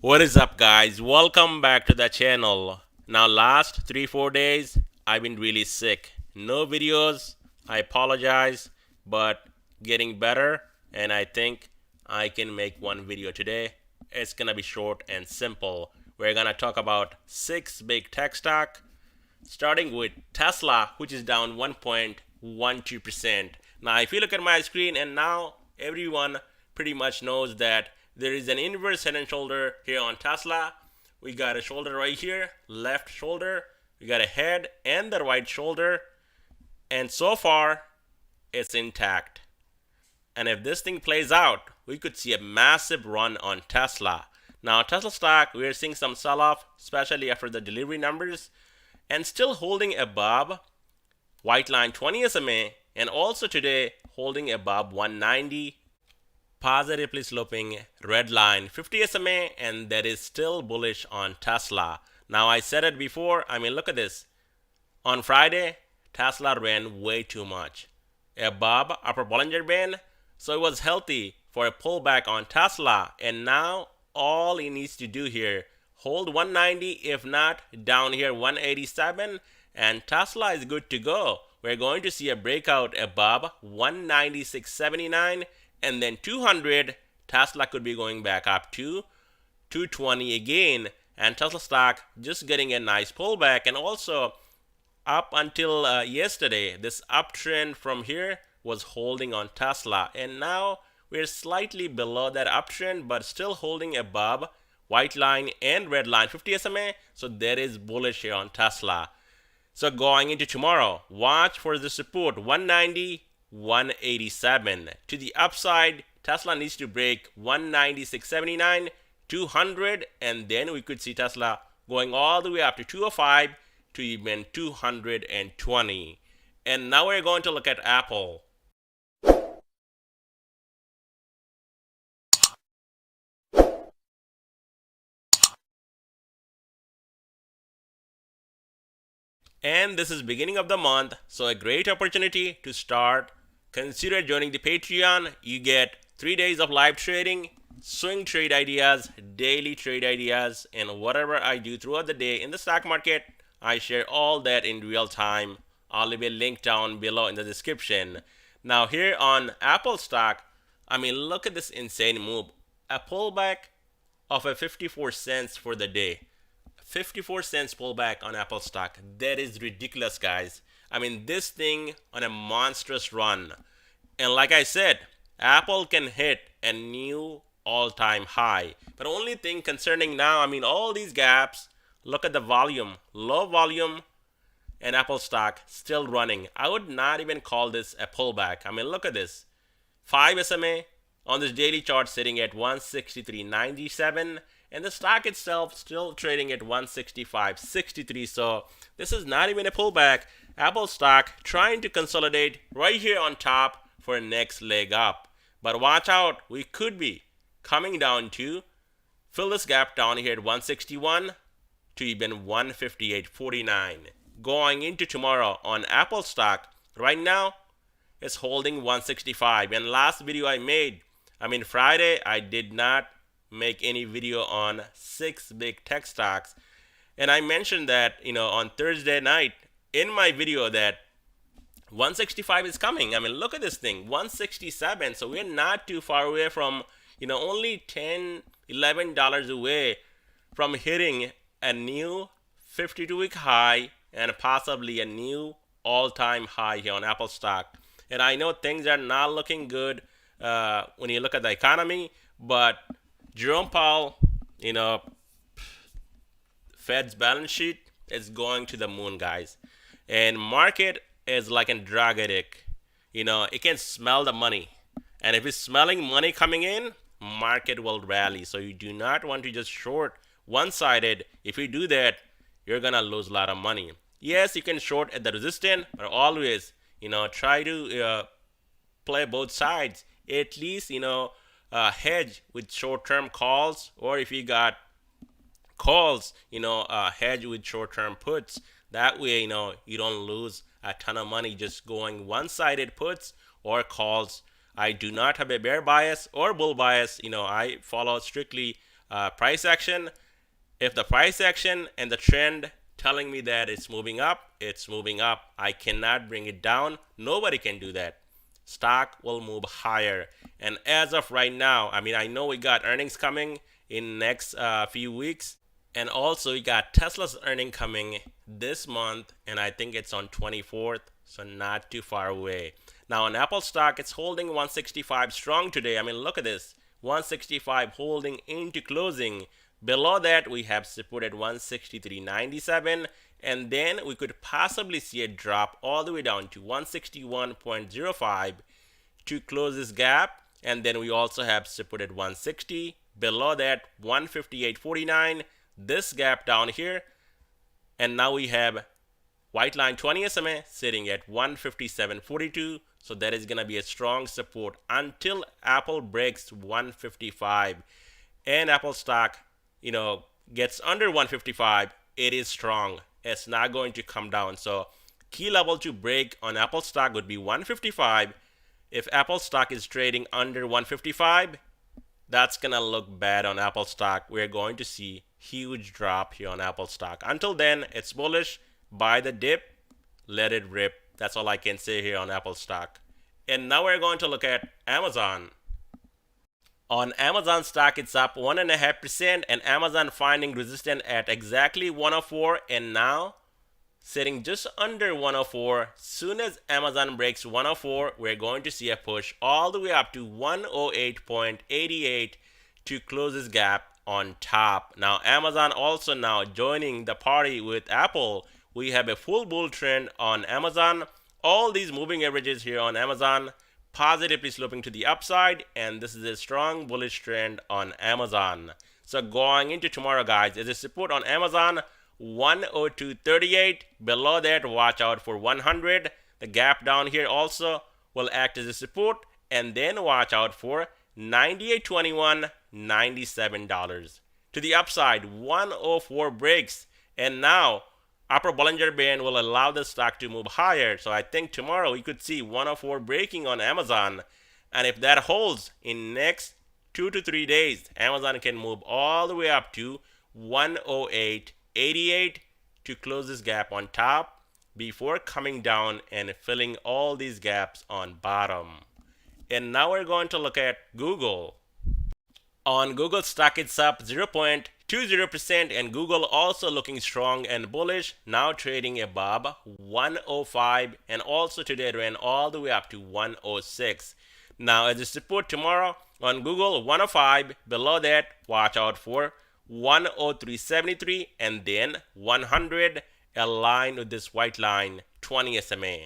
What is up, guys? Welcome back to the channel. Now, last 3-4 days, I've been really sick. No videos. I apologize, but getting better, and I think I can make one video today. It's gonna be short and simple. We're gonna talk about 6 big tech stock, starting with Tesla, which is down 1.12%. Now, if you look at my screen, and now everyone pretty much knows that there is an inverse head and shoulder here on Tesla. We got a shoulder right here, left shoulder. We got a head and the right shoulder. And so far, it's intact. And if this thing plays out, we could see a massive run on Tesla. Now, Tesla stock, we're seeing some sell off, especially after the delivery numbers, and still holding above white line 20 SMA, and also today holding above 190, positively sloping red line 50 SMA, and that is still bullish on Tesla. Now, I said it before, look at this. On Friday, Tesla ran way too much, above upper Bollinger Band, so it was healthy for a pullback on Tesla. And now all he needs to do here, hold 190, if not down here 187, and Tesla is good to go. We're going to see a breakout above 196.79, and then 200. Tesla could be going back up to 220 again, and Tesla stock just getting a nice pullback. And also, up until yesterday, this uptrend from here was holding on Tesla, and now we're slightly below that uptrend, but still holding above white line and red line 50 SMA. So that is bullish here on Tesla. So going into tomorrow, watch for the support 190, 187. To the upside, Tesla needs to break 196.79, 200, and then we could see Tesla going all the way up to 205 to even 220. And now we're going to look at Apple. And this is beginning of the month, so a great opportunity to start. Consider joining the Patreon. You get 3 days of live trading, swing trade ideas, daily trade ideas, and whatever I do throughout the day in the stock market, I share all that in real time. I'll leave a link down below in the description. Now here on Apple stock, look at this insane move. A pullback of a 54 cents for the day. 54 cents pullback on Apple stock. That is ridiculous, guys. This thing on a monstrous run. And like I said, Apple can hit a new all-time high. But only thing concerning now, all these gaps, look at the volume. Low volume, and Apple stock still running. I would not even call this a pullback. look at this. 5 SMA on this daily chart sitting at 163.97, and the stock itself still trading at 165.63. So this is not even a pullback. Apple stock trying to consolidate right here on top for a next leg up. But watch out, we could be coming down to fill this gap down here at 161 to even 158.49. Going into tomorrow on Apple stock, right now it's holding 165. And last video I made, Friday, I did not make any video on 6 big tech stocks. And I mentioned that, on Thursday night in my video that 165 is coming. Look at this thing, 167. So we're not too far away from, only $10, $11 away from hitting a new 52-week high and possibly a new all-time high here on Apple stock. And I know things are not looking good when you look at the economy, but Jerome Powell, Fed's balance sheet is going to the moon, guys. And market is like a drug addict. It can smell the money. And if it's smelling money coming in, market will rally. So you do not want to just short one-sided. If you do that, you're going to lose a lot of money. Yes, you can short at the resistance, but always, try to play both sides. At least, hedge with short-term calls, or if you got calls, hedge with short-term puts. That way, you don't lose a ton of money just going one-sided puts or calls. I do not have a bear bias or bull bias. I follow strictly price action. If the price action and the trend telling me that it's moving up, it's moving up. I cannot bring it down. Nobody can do that. Stock will move higher. And as of right now, I mean, I know we got earnings coming in next few weeks. And also we got Tesla's earning coming this month, and I think it's on 24th, so not too far away. Now on Apple stock, it's holding 165 strong today. I mean, look at this, 165 holding into closing. Below that, we have support at 163.97, and then we could possibly see a drop all the way down to 161.05 to close this gap. And then we also have support at 160. Below that, 158.49. This gap down here, and now we have white line 20 SMA sitting at 157.42. So that is going to be a strong support until Apple breaks 155, and Apple stock, gets under 155. It is strong. It's not going to come down. So key level to break on Apple stock would be 155. If Apple stock is trading under 155, that's going to look bad on Apple stock. We're going to see huge drop here on Apple stock. Until then, it's bullish. Buy the dip, let it rip. That's all I can say here on Apple stock. And now we're going to look at Amazon. On Amazon stock, it's up 1.5%, and Amazon finding resistance at exactly 104, and now sitting just under 104. Soon as Amazon breaks 104, we're going to see a push all the way up to 108.88 to close this gap on top. Now Amazon also now joining the party with Apple. We have a full bull trend on Amazon. All these moving averages here on Amazon positively sloping to the upside, and this is a strong bullish trend on Amazon. So going into tomorrow, guys, is a support on Amazon 102.38. Below that, watch out for 100. The gap down here also will act as a support, and then watch out for 98.21, $97. To the upside, 104 breaks, and now upper Bollinger Band will allow the stock to move higher. So I think tomorrow we could see 104 breaking on Amazon, and if that holds in next 2 to 3 days, Amazon can move all the way up to 108.88 to close this gap on top before coming down and filling all these gaps on bottom. And now we're going to look at Google. On Google stock, it's up 0.20%, and Google also looking strong and bullish, now trading above 105, and also today it ran all the way up to 106. Now as a support tomorrow on Google, 105. Below that, watch out for 103.73, and then 100, aligned with this white line 20 SMA.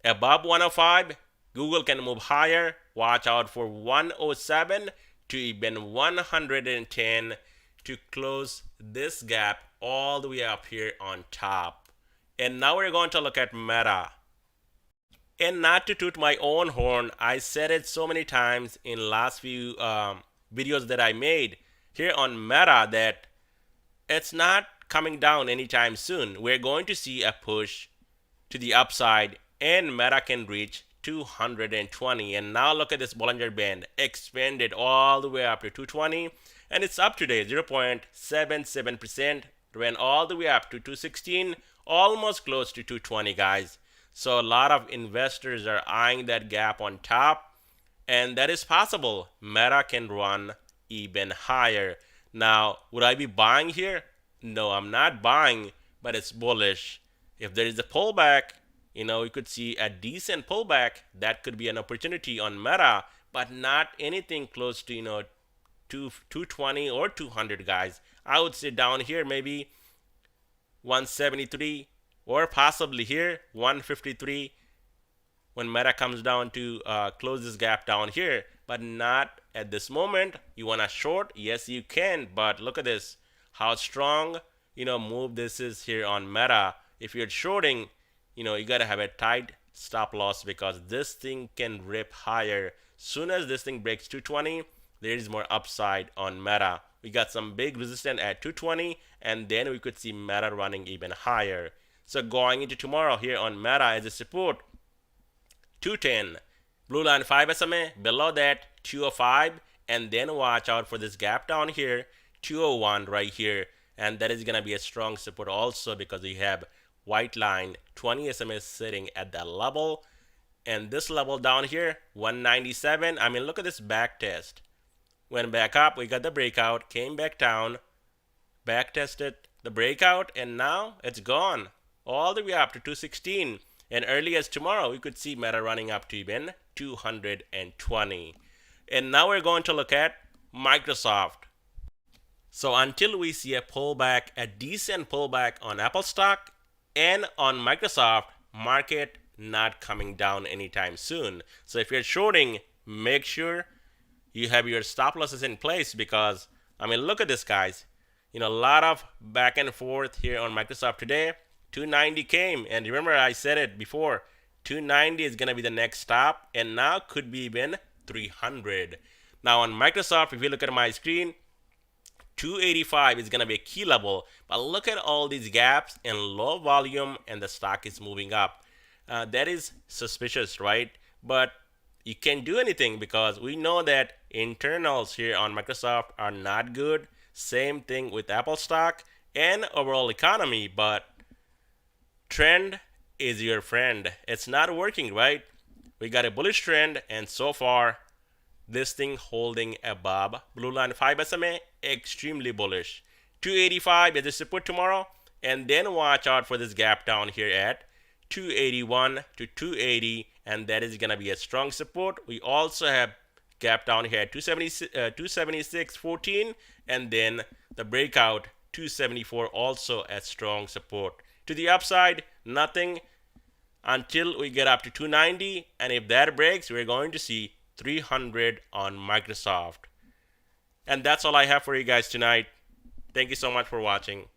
Above 105, Google can move higher. Watch out for 107 to even 110 to close this gap all the way up here on top. And now we're going to look at Meta. And not to toot my own horn, I said it so many times in last few videos that I made here on Meta that it's not coming down anytime soon. We're going to see a push to the upside, and Meta can reach 220. And now look at this Bollinger Band expanded all the way up to 220, and it's up today 0.77%, ran all the way up to 216, almost close to 220, guys. So a lot of investors are eyeing that gap on top, and that is possible. Meta can run even higher. Now, would I be buying here? No, I'm not buying, but it's bullish. If there is a pullback, we could see a decent pullback. That could be an opportunity on Meta, but not anything close to 220 or 200, guys. I would say down here maybe 173, or possibly here 153 when Meta comes down to close this gap down here, but not at this moment. You want to short? Yes, you can, but look at this, how strong move this is here on Meta. If you're shorting, you gotta have a tight stop loss, because this thing can rip higher. Soon as this thing breaks 220, there is more upside on Meta. We got some big resistance at 220, and then we could see Meta running even higher. So going into tomorrow here on Meta as a support, 210, blue line 5 SMA, below that 205, and then watch out for this gap down here 201 right here, and that is gonna be a strong support also because we have white line 20 SMA sitting at that level, and this level down here 197. I mean, look at this back test. Went back up, we got the breakout, came back down, back tested the breakout, and now it's gone all the way up to 216. And early as tomorrow, we could see Meta running up to even 220. And now we're going to look at Microsoft. So until we see a pullback, a decent pullback on Apple stock and on Microsoft, market not coming down anytime soon. So if you're shorting, make sure you have your stop losses in place because, I mean, look at this, guys. A lot of back and forth here on Microsoft today. 290 came, and remember I said it before, 290 is going to be the next stop, and now could be even 300. Now on Microsoft, if you look at my screen, 285 is going to be a key level, but look at all these gaps and low volume, and the stock is moving up. That is suspicious, right? But you can't do anything because we know that internals here on Microsoft are not good. Same thing with Apple stock and overall economy, but trend is your friend. It's not working, right? We got a bullish trend, and so far this thing holding above blue line 5 SMA, extremely bullish. 285 is the support tomorrow, and then watch out for this gap down here at 281 to 280, and that is going to be a strong support. We also have gap down here at 276.14, and then the breakout 274 also a strong support. To the upside, nothing until we get up to 290, and if that breaks, we're going to see 300 on Microsoft. And that's all I have for you guys tonight. Thank you so much for watching.